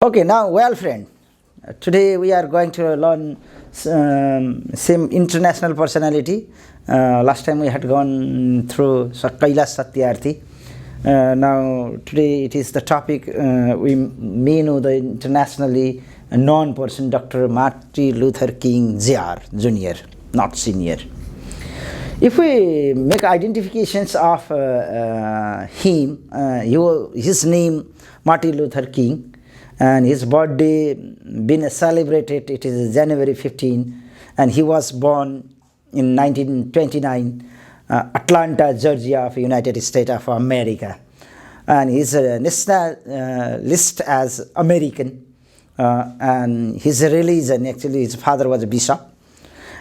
Okay, now, well, friend, today we are going to learn same international personality. Last time we had gone through Kailash Satyarthi. Now, today it is the topic we may know the internationally known person, Dr. Martin Luther King Jr., Jr., not senior. If we make identifications of him, his name Martin Luther King, and his birthday been celebrated, it is January 15, and he was born in 1929, Atlanta, Georgia of United States of America, and his national list as American, and his religion, actually his father was a bishop,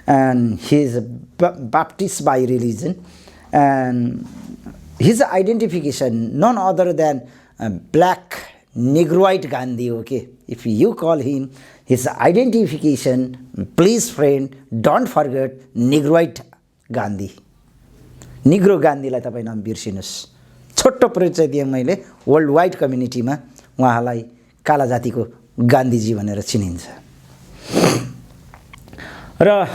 and he is Baptist by religion, and his identification none other than black Negroid Gandhi. Okay, if you call him, his identification, please friend, don't forget Negroid Gandhi. Negro गान्धीलाई तपाईँ नबिर्सिनुस्. छोटो परिचय दिएँ मैले. World wide कम्युनिटीमा उहाँलाई काला जातिको गान्धीजी भनेर चिनिन्छ. र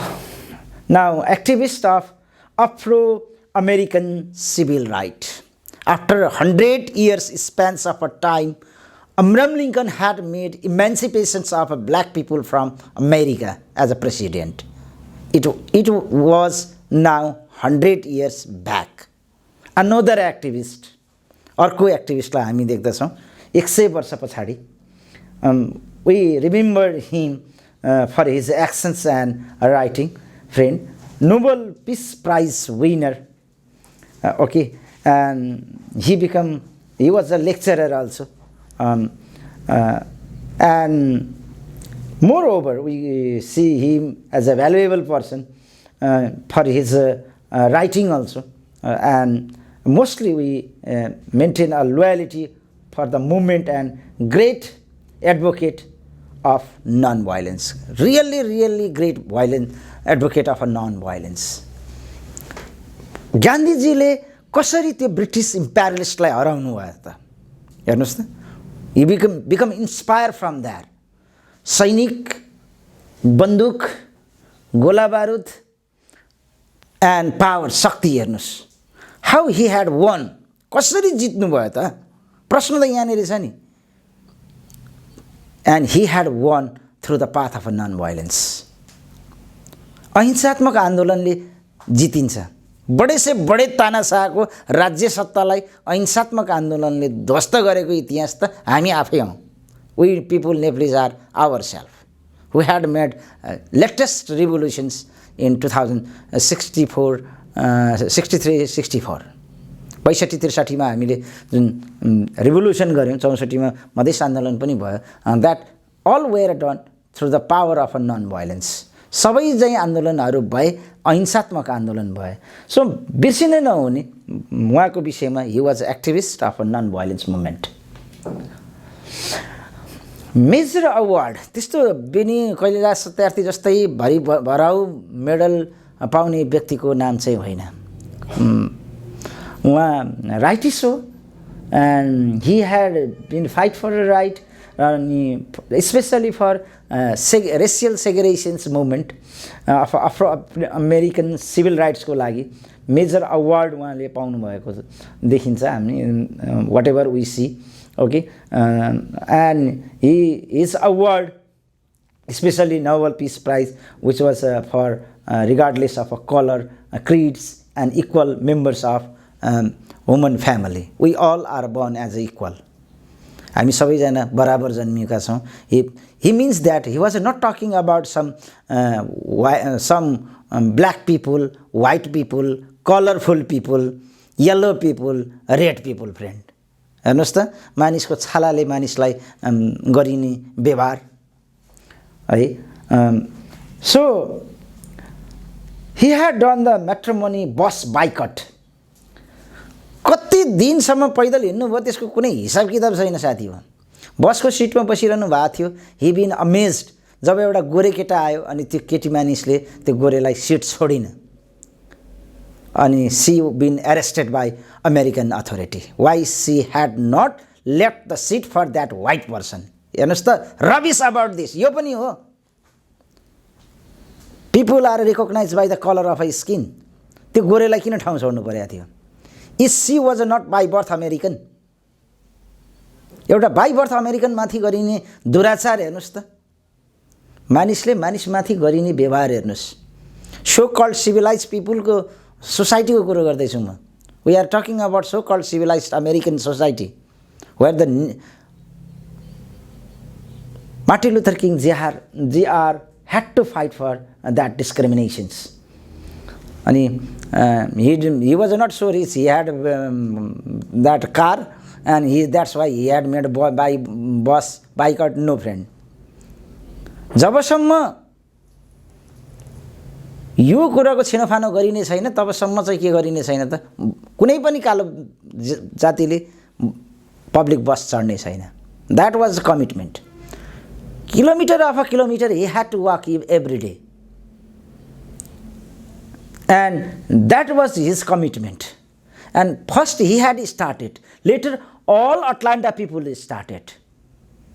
now activist of Afro-American civil right. After 100 years spans of a time, Abraham Lincoln had made emancipations of black people from America as a president. It was now 100 years back. Another activist, अर्को एक्टिभिस्टलाई हामी देख्दछौँ 100 वर्ष पछाडि. We remember him for his actions and writing. Friend, Nobel Peace Prize winner. Okay, and he was a lecturer also. And moreover, we see him as a valuable person for his writing also, and mostly we maintain a loyalty for the movement and great advocate of non-violence. Really great advocate of a non-violence. गान्धीजीले कसरी त्यो British इम्पेरियलिस्टलाई हराउनु भयो त हेर्नुस् त. He become inspired from that. सैनिक, बन्दुक, गोला बारुद and power, शक्ति हेर्नुस्. How he had won. कसरी जित्नु भयो त? प्रश्न त यहाँनिर छ नि. And he had won through the path of a non-violence. अहिंसात्मक आन्दोलनले जितिन्छ. बडे से बडे तानाशाहको राज्य सत्तालाई अहिंसात्मक आन्दोलनले ध्वस्त गरेको इतिहास त हामी आफै हौं. We people Nepalese are ourselves. We had made latest revolutions in 2064, 63, 64. 62-63 मा हामीले जुन रिभोल्युसन गर्यौं, 64 मा मधेस आन्दोलन पनि भयो. That all were done through the power of a non-violence. सबै चाहिँ आन्दोलनहरू भए अहिंसात्मक आन्दोलन भए. सो बिर्सिनै नहुने उहाँको विषयमा he was activist of a non-violence movement. Major award त्यस्तो बेनी कैलाश सत्यार्थी जस्तै भरि भराउ मेडल पाउने व्यक्तिको नाम चाहिँ होइन. उहाँ राइटिस्ट हो, and he had been fight for the right, especially for racial segregations movement of Afro-American civil rights को लागि मेजर अवार्ड उहाँले पाउनु भएको देखिन्छ हामी whatever we see. Okay, and his award, especially Nobel Peace Prize, which was for regardless of a color, creeds, and equal members of human family. We all are born as equal. हामी सबैजना बराबर जन्मिएका छौं. He means that he was not talking about some black people, white people, colorful people, yellow people, red people, friend. हेर्नुस् त, मानिसको छालाले मानिसलाई गरिने व्यवहार है. So he had done the matrimony bus boycott. कति दिनसम्म पैदल हिँड्नु भयो त्यसको कुनै हिसाब किताब छैन साथी हो. बसको सिटमा बसिरहनु भएको थियो. he been amazed जब एउटा गोरे केटा आयो अनि त्यो केटी मानिसले त्यो गोरेलाई सिट छोडिन, अनि she been arrested by American authority. Why she had not left the seat for that white person? हेर्नुहोस् त, रबिस अबाउट दिस, यो पनि हो। People are recognize by the colour of a skin. त्यो गोरेलाई किन ठाउँ छोड्नु परेको थियो? Is she was not by birth American. एउटा बाई बर्थ अमेरिकनमाथि गरिने दुराचार हेर्नुहोस् त, मानिसले मानिसमाथि गरिने व्यवहार हेर्नुहोस्। सो कल्ड सिभिलाइज पिपुलको सोसाइटीको कुरो गर्दैछु म। We are talking about so called civilise American society where the Martin Luther King JR had to fight for that discriminations. अनि he was not so rich, he had that car and that's why he had made boss boycott no friend. जबसम्म यो कुराको छिनोफानो गरिने छैन तबसम्म चाहिँ के गरिने छैन त, कुनै पनि कालो जातिले पब्लिक बस चढ्ने छैन। That was commitment. Kilometre of kilometre he had to walk every day, and that was his commitment. And first he had started, later all Atlanta people started.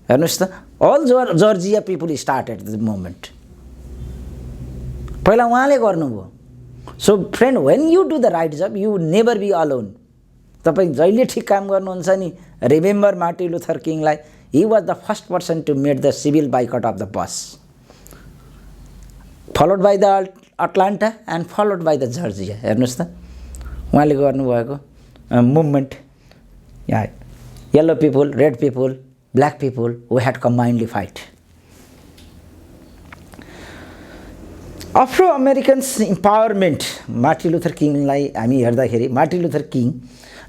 हेर्नुहोस् त, all Georgia people started the movement. पहिला उहाँले गर्नुभयो। So friend, when you do the right job you never be alone. तपाईँ जहिले ठिक काम गर्नुहुन्छ नि, रिमेम्बर मार्टिन लुथर किङलाई, he was the first person to make the civil boycott of the bus, followed by the Atlanta and followed by the Georgia. हेर्नुहोस् त, उहाँले गर्नुभएको movement, yellow people, red people, black people who had combinedly fight. Afro Americans empowerment, Martin Luther किङलाई हामी हेर्दाखेरि Martin Luther King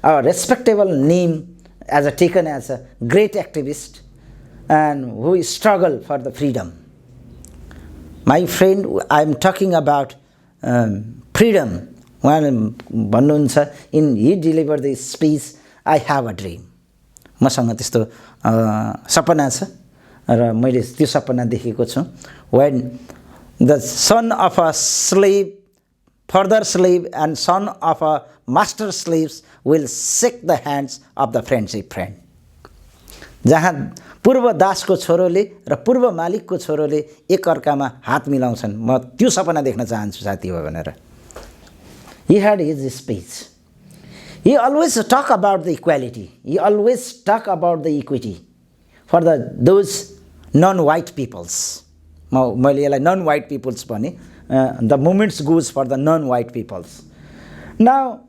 a respectable name as taken as a great activist and who struggled for the freedom. My friend, I am talking about freedom. When भन्नुहुन्छ, in he delivered the speech, I have a dream. मसँग त्यस्तो सपना छ र मैले त्यो सपना देखेको छु। When the son of a slave, further slave and son of a master slaves will shake the hands of the friendship friend. जहाँ पूर्व दासको छोरोले र पूर्व मालिकको छोरोले एक अर्कामा हात मिलाउँछन्, म त्यो सपना देख्न चाहन्छु साथी हो भनेर। He had his speech. He always talk about the equality. He always talk about the equity for those non-white peoples. मैले यसलाई non-white peoples भने, the movements goes for the non-white peoples. Now,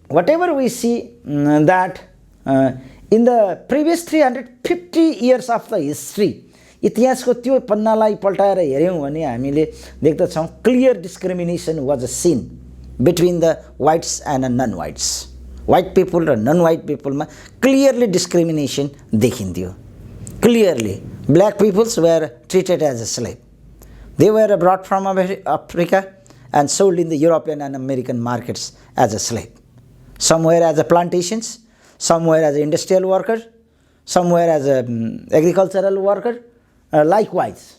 whatever we see that in the previous 350 years of the history, इतिहासको त्यो पन्नालाई पल्टाएर हेर्यौं भने हामीले देख्दछौं clear discrimination was seen between the whites and non-whites. White people र non-white people मा clearly discrimination देखिन्थ्यो. Clearly, black peoples were treated as a slave. They were brought from Africa and sold in the European and American markets as a slave. Some were as a plantations, some were as an industrial worker, some were as an agricultural worker. Likewise,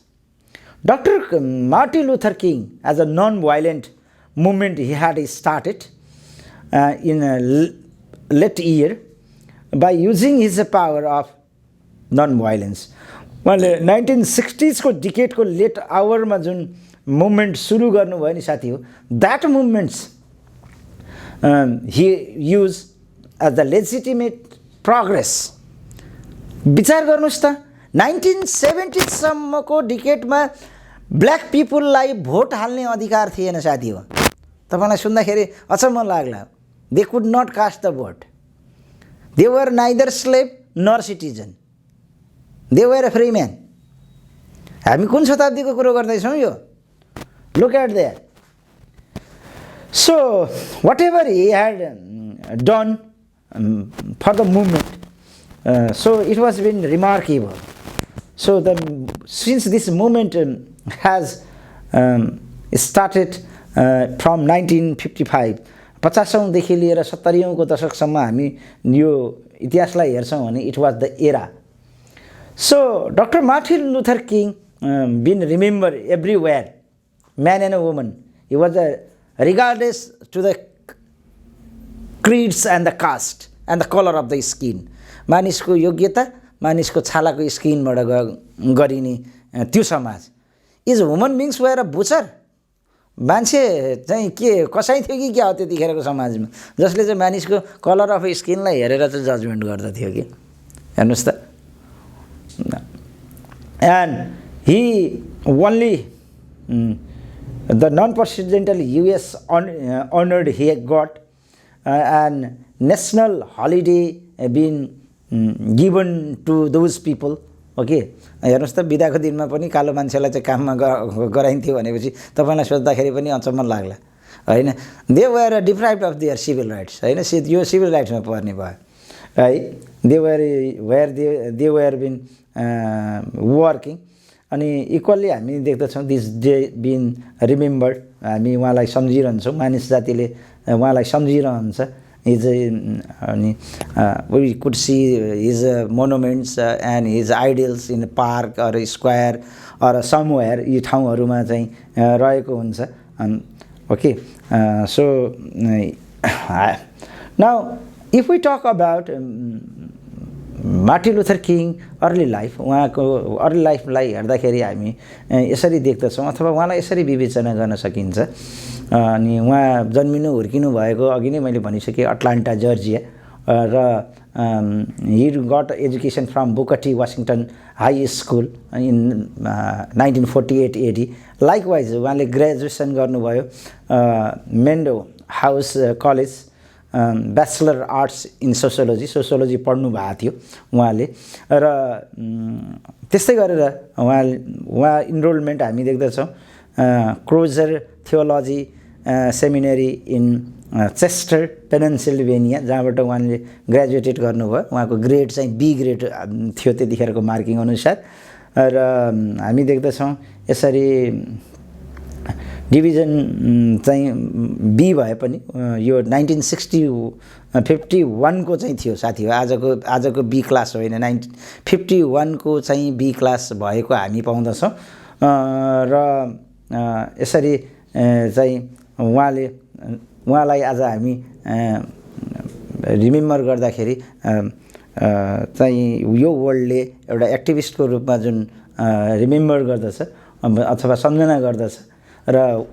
Dr. Martin Luther King, as a non-violent movement he had started in a late year by using his power of non-violence. Well, 1960s को decade को late hour मा जुन movement सुरु गर्नुभयो नि साथी हो, that movements he used as the legitimate progress. विचार गर्नुस् त, 1970 सम्मको डिकेडमा ब्ल्याक पिपुललाई भोट हाल्ने अधिकार थिएन साथी हो। तपाईलाई सुन्दाखेरि अचम्म लाग्ला। They could not cast the vote. They were neither slave nor citizen. They were a free man. हामी कुन शताब्दीको कुरो गर्दैछौं यो? Look at there. So whatever he had done for the movement, so it was been remarkable. So since this movement has started from 1955, 50औं देखि लिएर 70औं को दशकसम्म हामी यो इतिहासलाई हेर्छौं भने it was the era. So Dr. Martin Luther King been remembered everywhere, man and a woman. He was regardless to the creeds and the caste and the color of the skin. मानिसको योग्यता, मानिसको छालाको स्किनबाट गरिने त्यो समाज is human beings where a butcher मान्छे चाहिँ के कसाई थियो कि क्या हो त्यतिखेरको समाजमा जसले चाहिँ मानिसको कलर अफ स्किनलाई हेरेर चाहिँ जजमेन्ट गर्दथ्यो कि हेर्नुहोस् त and he only the non-presidential US honored he got and national holiday been given to those people. Okay हेर्नुहोस् त बिदाको दिनमा पनि कालो मान्छेलाई चाहिँ काममा गराइन्थ्यो भनेपछि तपाईँलाई सोद्धाखेरि पनि अचम्म लाग्ला हैन they were deprived of their civil rights हैन यो सिभिल राइट्समा पर्ने भयो है दे वर बिन वर्किङ अनि इक्वल्ली हामी देख्दछौँ दिस डे बिन रिमेम्बर्ड हामी उहाँलाई सम्झिरहन्छौँ मानिस जातिले उहाँलाई सम्झिरहन्छ हिज अनि we could see his monuments and his ideals in park or square or somewhere यी ठाउँहरूमा चाहिँ रहेको हुन्छ okay so now if we talk about Martin Luther King early life उहाँको अर्ली लाइफलाई हेर्दाखेरि हामी यसरी देख्दछौँ अथवा उहाँलाई यसरी विवेचना गर्न सकिन्छ अनि उहाँ जन्मिनु हुर्किनु भएको अघि नै मैले भनिसकेँ अटलान्टा जर्जिया र he got education from Booker T Washington high school in 1948 AD likewise उहाँले ग्रेजुएसन गर्नुभयो Morehouse college bachelor arts in sociology पढ्नु भएको थियो उहाँले र त्यस्तै गरेर उहाँ इनरोलमेन्ट हामी देख्दछौँ Crozer theology seminary in Chester Pennsylvania जहाँबाट उहाँले ग्रेजुएटेड गर्नुभयो उहाँको ग्रेड चाहिँ बी ग्रेड थियो त्यतिखेरको मार्किङ अनुसार र हामी देख्दछौँ यसरी डिभिजन चाहिँ बी भए पनि यो 1951 को चाहिँ थियो साथी हो आजको बी क्लास होइन 1951 को चाहिँ बी क्लास भएको हामी पाउँदछौँ र यसरी चाहिँ उहाँलाई आज हामी रिमेम्बर गर्दाखेरि चाहिँ यो वर्ल्डले एउटा एक्टिभिस्टको रूपमा जुन रिमेम्बर गर्दछ अथवा सम्झना गर्दछ र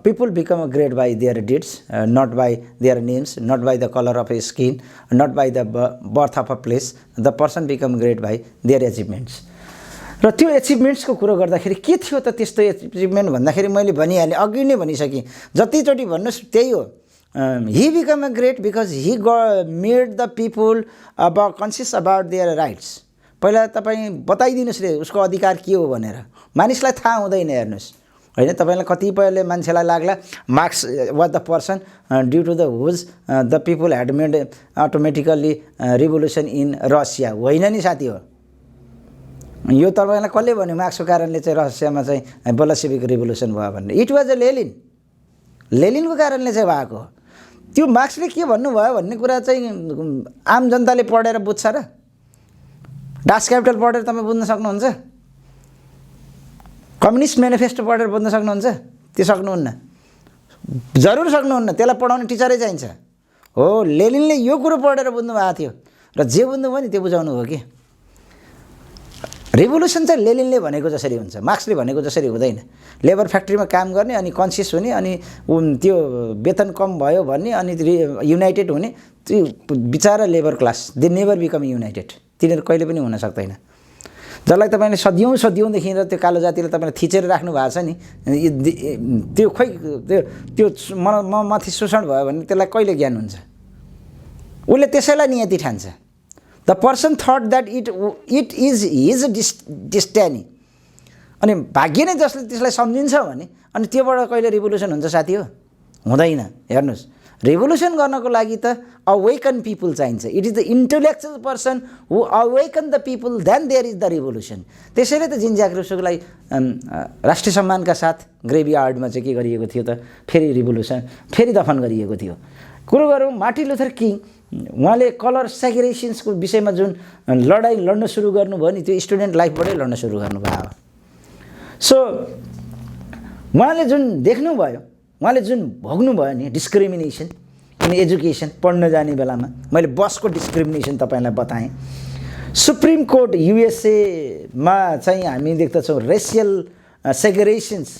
people become great by their deeds, not by their names, not by the color of his skin, not by the birth of a place. The person become great by their achievements. र त्यो एचिभमेन्ट्सको कुरो गर्दाखेरि के थियो त त्यस्तो achievement भन्दाखेरि मैले भनिहालेँ अघि नै भनिसकेँ जतिचोटि भन्नुहोस् त्यही हो he became a great because he made the people about conscious about their rights. पहिला तपाईँ बताइदिनुहोस् रे उसको अधिकार के हो भनेर मानिसलाई थाहा हुँदैन हेर्नुहोस् हैन तपाईलाई कतिपयले मान्छेलाई लाग्ला Marx was the person due to the who the people had made automatically revolution in Russia होइन नि साथी हो यो तपाईलाई कसले भन्यो मार्क्सको कारणले चाहिँ रसियामा चाहिँ बोल्सेविक रिभोल्युसन भयो भन्ने इट वाज अ लेनिनको कारणले चाहिँ भएको त्यो मार्क्सले के भन्नुभयो भन्ने कुरा चाहिँ आम जनताले पढेर बुझ्छ र डास क्यापिटल पढेर तपाईँ बुझ्न सक्नुहुन्छ कम्युनिस्ट म्यानिफेस्टो पढेर बुझ्न सक्नुहुन्छ त्यो सक्नुहुन्न जरुर सक्नुहुन्न त्यसलाई पढाउने टिचरै चाहिन्छ हो लेनिनले यो कुरो पढेर बुझ्नु भएको थियो र जे बुझ्नु भयो नि त्यो बुझाउनु हो कि रिभोल्युसन चाहिँ लेनिनले भनेको जसरी हुन्छ मार्क्सले भनेको जसरी हुँदैन लेबर फ्याक्ट्रीमा काम गर्ने अनि कन्सियस हुने अनि त्यो वेतन कम भयो भन्ने अनि युनाइटेड हुने त्यो बिचारा labour class they never become United तिनीहरू कहिले पनि हुन सक्दैन जसलाई तपाईले सदियौँदेखि र त्यो कालो जातिले तपाईलाई थिचेर राख्नु भएको छ नि त्यो खोइ त्यो माथि शोषण भयो भने त्यसलाई कहिले ज्ञान हुन्छ उसले त्यसैलाई नियति ठान्छ the person thought that it is his destiny अनि भाग्य नै जसले त्यसलाई सम्झिन्छ भने अनि त्योबाट कहिले रिभोल्युसन हुन्छ साथी हो हुँदैन हेर्नुहोस् रिभोल्युसन गर्नको लागि त अवेकन पिपल चाहिन्छ it is the intellectual person who awaken the people then there is the revolution त्यसैले त जिन ज्याक रुसोलाई राष्ट्रिय सम्मानका साथ ग्रेभयार्डमा चाहिँ के गरिएको थियो त फेरि रिभोल्युसन फेरि दफन गरिएको थियो कुरो गरौँ मार्टिन लुथर किङ उहाँले कलर सेग्रिगेसनको विषयमा जुन लडाइँ लड्न सुरु गर्नुभयो नि त्यो स्टुडेन्ट लाइफबाटै लड्न सुरु गर्नुभयो सो उहाँले जुन देख्नुभयो उहाँले जुन भोग्नुभयो नि डिस्क्रिमिनेसन इन एजुकेसन पढ्न जाने बेलामा मैले बसको डिस्क्रिमिनेसन तपाईलाई बताएँ सुप्रिम कोर्ट युएसएमा चाहिँ हामी देख्दछौँ रेसियल सेग्रेगेसन्स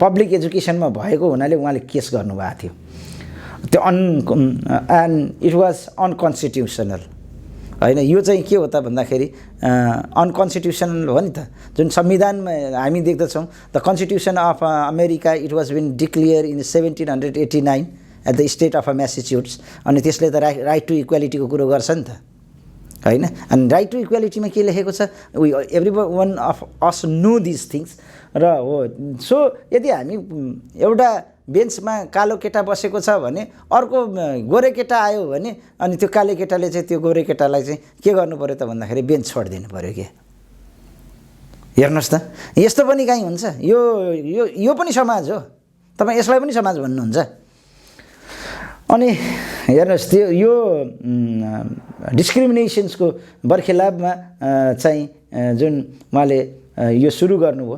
पब्लिक एजुकेसनमा भएको हुनाले उहाँले केस गर्नुभएको थियो त्यो एन्ड इट वाज अनकन्स्टिट्युसनल होइन। यो चाहिँ के हो त भन्दाखेरि अनकन्स्टिट्युसनल हो नि त। जुन संविधानमा हामी देख्दछौँ the constitution of America it was been declare in 1789 at the state of Massachusetts. अनि त्यसले त राइट टु इक्वालिटीको कुरो गर्छ नि त होइन। अनि राइट टु इक्वालिटीमा के लेखेको छ, we every one of us know this things र हो। सो यदि हामी एउटा बेन्चमा कालो केटा बसेको छ भने अर्को गोरे केटा आयो भने अनि त्यो काले केटाले चाहिँ त्यो गोरे केटालाई चाहिँ के गर्नु पर्यो त भन्दाखेरि बेन्च छोडिदिनु पऱ्यो के। हेर्नुहोस् त, यस्तो पनि काहीँ हुन्छ? यो यो यो पनि समाज हो। तपाईँ यसलाई पनि समाज भन्नुहुन्छ? अनि हेर्नुहोस् त्यो यो डिस्क्रिमिनेसन्सको बर्खिलाफमा चाहिँ जुन उहाँले यो सुरु गर्नुभयो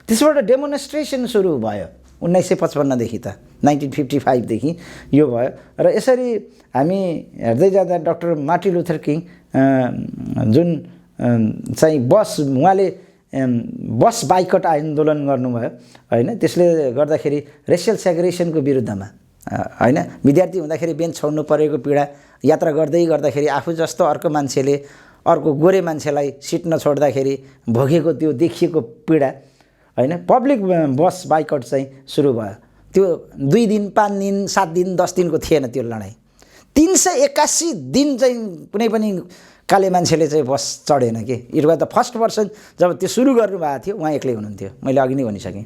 त्यसबाट डेमोन्स्ट्रेसन सुरु भयो 1955 देखि त 1955 देखि यो भयो। र यसरी हामी हेर्दै जाँदा डाक्टर मार्टिन लुथर किङ जुन चाहिँ उहाँले बस बाइकट आन्दोलन गर्नुभयो होइन। त्यसले गर्दाखेरि रेसियल सेग्रेगेसनको विरुद्धमा होइन, विद्यार्थी हुँदाखेरि बेन्च छोड्नु परेको पीडा, यात्रा गर्दै गर्दाखेरि आफू जस्तो अर्को मान्छेले अर्को गोरे मान्छेलाई सिट नछोड्दाखेरि भोगेको त्यो देखिएको पीडा होइन। पब्लिक बस बाइकट चाहिँ सुरु भयो। त्यो 2 दिन 5 दिन 7 दिन 10 दिनको थिएन त्यो लडाइँ। 381 दिन चाहिँ कुनै पनि काले मान्छेले चाहिँ बस चढेन कि। It was the first person. जब त्यो सुरु गर्नुभएको थियो उहाँ एक्लै हुनुहुन्थ्यो, मैले अघि नै भनिसकेँ।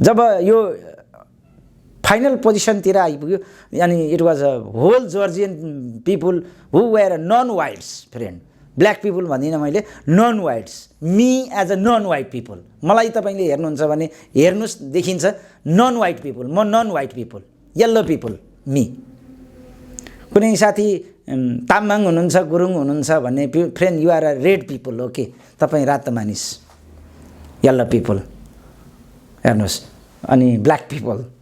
जब यो फाइनल पोजिसनतिर आइपुग्यो अनि it was a whole Georgian people who were non whites friend, black people भन्दिनँ मैले, non whites, me as a non white people. मलाई तपाईँले हेर्नुहुन्छ भने हेर्नुहोस् देखिन्छ नन वाइट पिपुल, म non white people, yellow people me. कुनै साथी तामाङ हुनुहुन्छ, गुरुङ हुनुहुन्छ भन्ने friend you are a red people हो कि, तपाईँ रातो मानिस, येल्लो पिपुल हेर्नुहोस्। अनि ब्ल्याक पिपुल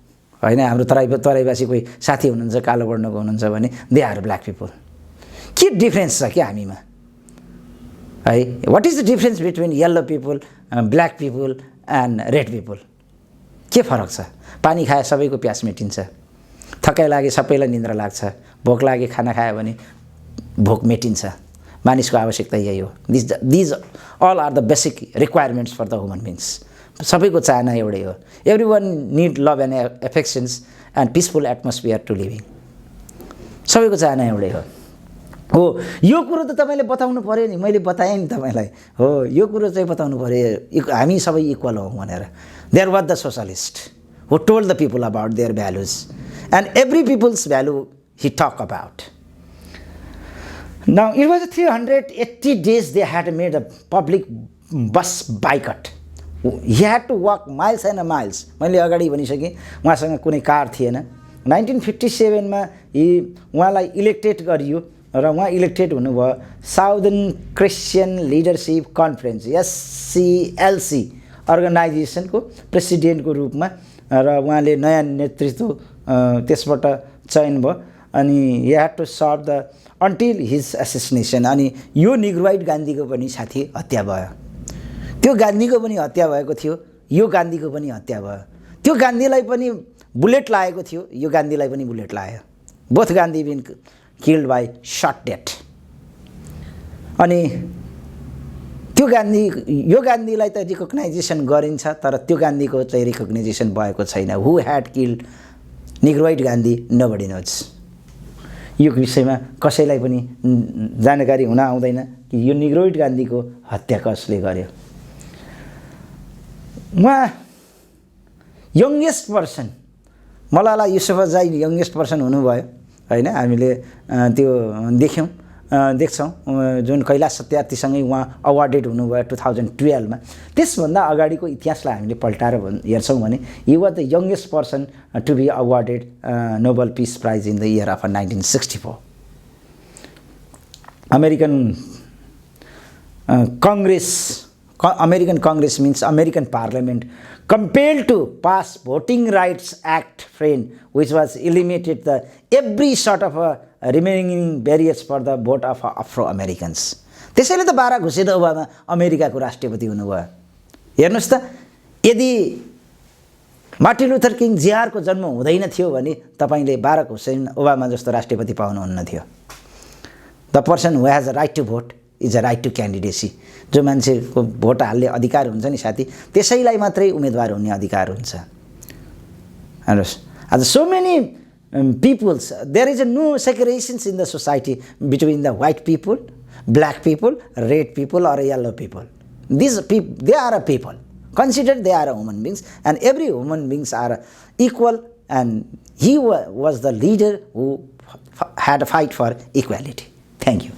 होइन, हाम्रो तराईवासी कोही साथी हुनुहुन्छ कालो वर्णको हुनुहुन्छ भने दे आर ब्ल्याक पिपुल। के डिफ्रेन्स छ क्या हामीमा है? What is the difference between yellow people, black people and red people? के फरक छ? पानी खाए सबैको प्यास मेटिन्छ, थकाइ लागे सबैलाई निन्द्रा लाग्छ, भोक लागे खाना खायो भने भोक मेटिन्छ। मानिसको आवश्यकता यही हो। These all are the basic requirements for the human beings. सबैको चाहना एउटै हो। Every one need love and affections and peaceful atmosphere to living. सबैको चाहना एउटै हो। यो कुरो त तपाईँले बताउनु पऱ्यो नि, मैले बताएँ नि तपाईँलाई। हो, यो कुरो चाहिँ बताउनु पऱ्यो हामी सबै इक्वल हौँ भनेर। There was the socialist who told the people about their values and every peoples value he talked about. Now it was 380 days they had made a public bus boycott. He had to walk miles and miles. मैले अगाडि भनिसकेँ उहाँसँग कुनै car थिएन। 1957 मा उहाँलाई elected गरियो र उहाँ इलेक्टेड हुनुभयो southern Christian leadership conference SCLC अर्गनाइजेसनको प्रेसिडेन्टको रूपमा र उहाँले नयाँ नेतृत्व त्यसबाट चयन भयो। अनि he had to serve the until his assassination। अनि यो निग्रोइड गान्धीको पनि साथी हत्या भयो। त्यो गान्धीको पनि हत्या भएको थियो, यो गान्धीको पनि हत्या भयो। त्यो गान्धीलाई पनि बुलेट लागेको थियो, यो गान्धीलाई पनि बुलेट लाग्यो। Both Gandhi been killed by shot death. अनि त्यो यो गान्धीलाई त रिकग्नाइजेसन गरिन्छ तर त्यो गान्धीको चाहिँ रिकग्नाइजेसन भएको छैन। Who had killed negroid Gandhi nobody knows. यो विषयमा कसैलाई पनि जानकारी हुन आउँदैन कि यो निग्रोइड गान्धीको हत्या कसले गर्यो। उहाँ youngest person Malala Yousafzai youngest person हुनुभयो होइन। हामीले त्यो देख्छौँ जुन कैलाश सत्यार्थीसँगै उहाँ अवार्डेड हुनुभयो 2012 मा। त्यसभन्दा अगाडिको इतिहासलाई हामीले पल्टाएर हेर्छौँ भने he was the youngest person to be awarded Nobel peace prize in the year of 1964। American Congress means American Parliament compelled to pass Voting Rights Act frame which was eliminated every sort of remaining barriers for the vote of Afro-Americans। त्यसैले त Barack Hussain Obama अमेरिकाको राष्ट्रपति हुनुभयो। हेर्नुहोस् त, यदि Martin Luther king जिआरको जन्म हुँदैन थियो भने तपाईँले बाराक हुसेन ओबामा जस्तो राष्ट्रपति पाउनुहुन्न थियो। The person who has a right to vote is a right to candidacy. जो मान्छेको भोट हाल्ने अधिकार हुन्छ नि साथी, त्यसैलाई मात्रै उम्मेदवार हुने अधिकार हुन्छ। हेर्नुहोस्, आज so many peoples, there is no segregations in the society between the white people, black people, red people or yellow people. These people, they are a people. Consider they are human beings, and every human beings are equal, and he was the leader who had a fight for equality. Thank you.